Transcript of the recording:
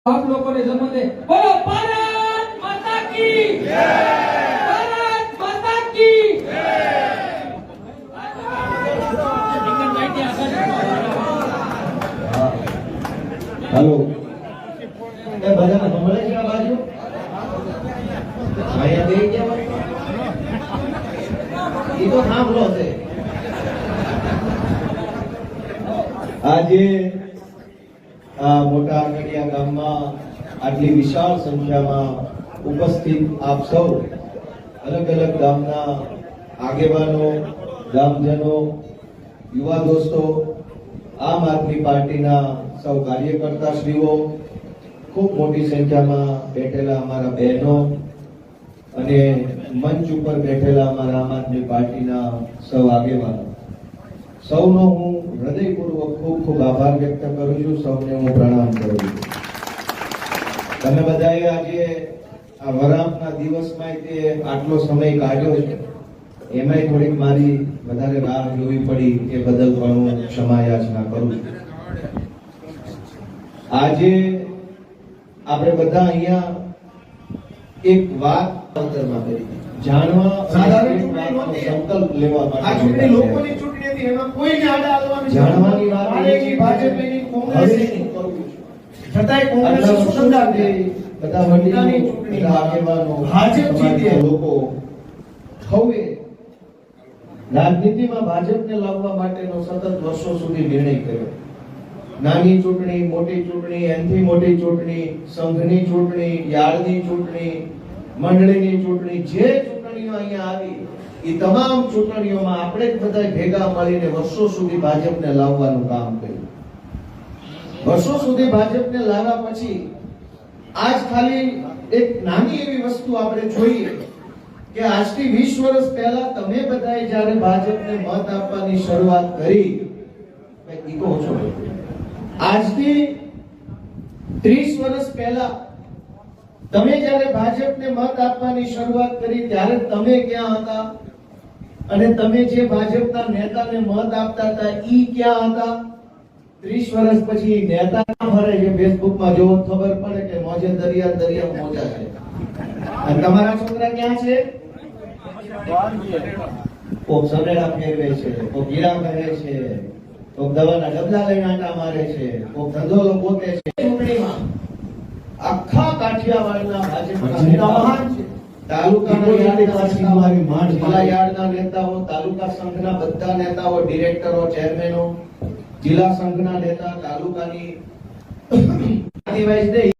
आप लोगों ने जन्म दे बोलो भारत माता की जय, भारत माता की जय। हेलो ए भजन संभळे છે આ બાજુ આયા દે ગયા ઈ તો સાંભળો છે આજે આ મોટા આંગણિયા ગામમાં આટલી વિશાળ સંખ્યામાં ઉપસ્થિત આપ સૌ અલગ અલગ ગામના આગેવાનો, ગામજનો, યુવા દોસ્તો, આમ આદમી પાર્ટીના સૌ કાર્યકર્તાશ્રીઓ, ખૂબ મોટી સંખ્યામાં બેઠેલા અમારા બહેનો અને મંચ ઉપર બેઠેલા અમારા આમ આદમી પાર્ટીના સૌ આગેવાનો, સૌનો હું હૃદયપૂર્વક ખૂબ ખૂબ આભાર વ્યક્ત કરું છું. સૌને હું પ્રણામ કરું છું. તમે બધાએ આજે આ વરાપના દિવસમાં તે આટલો સમય કાઢ્યો છે, એમાંય થોડીક મારી વધારે રાહ જોવી પડી, એ બદલ પણ હું ક્ષમા યાચના કરું છું. આજે આપણે બધા અહીંયા એક વાત અંતરમાં કરી જાણવા સંકલ્પ લેવા માટે લોકોની ચૂંટણી હતી, એમાં કોઈને આડા આવવાની જાણવાની વાત છે. ભાજપની કોંગ્રેસની કરવું છે, છતાંય કોંગ્રેસ સુસંગાર છે. બધા વડીલોની ચૂંટણી આગેવાનો ભાજપ જીતે લોકો હવે રાજનીતિમાં ભાજપને લાવવા માટેનો સતત વર્ષો સુધી નિર્ણય કર્યો. નાની ચૂંટણી, મોટી ચૂંટણી, એનથી મોટી ચૂંટણી, સંઘની ચૂંટણી, યાર્ડની ચૂંટણી, મંડળીની ચૂંટણી, જે ચૂંટણીઓ અહીંયા આવી એ તમામ ચૂંટણીઓમાં આપણે જ બધા ભેગા મળીને વર્ષો સુધી ભાજપને લાવવાનું કામ કર્યું. વર્ષો સુધી ભાજપને લાવ્યા પછી આજ ખાલી એક નાની એવી વસ્તુ આપણે જોઈએ કે આજથી 20 વર્ષ પહેલા તમે બધાએ જ્યારે ભાજપને મત આપવાની શરૂઆત કરી, ઈગો ઓછો, આજથી 30 વર્ષ પહેલા તમે જ્યારે ભાજપને મત આપવાની શરૂઆત કરી ત્યારે તમે ક્યાં હતા અને તમે જે ભાજપના નેતાને મત આપતા હતા ઈ ક્યાં હતા? 30 વર્ષ પછી નેતા ફરે છે, ફેસબુકમાં જોવો ખબર પડે કે મોજે દરિયા દરિયા મોજા છે, અને તમારા છોકરા ક્યાં છે? કોક સનેડા ફેરવે છે, કોક ગીરા કરે છે, કોક દવાના ડબલા લઈને આંટા મારે છે, કોક ધંધો ગોતે છે. ચૂંટણીમાં આખા કાઠિયાવાડના ભાજપના મહાન છે. તાલુકાના યાર્ડના નેતાઓ, તાલુકા સંઘના બધા નેતાઓ, ડિરેક્ટરો, ચેરમેનો, જિલ્લા સંઘના નેતા, તાલુકાની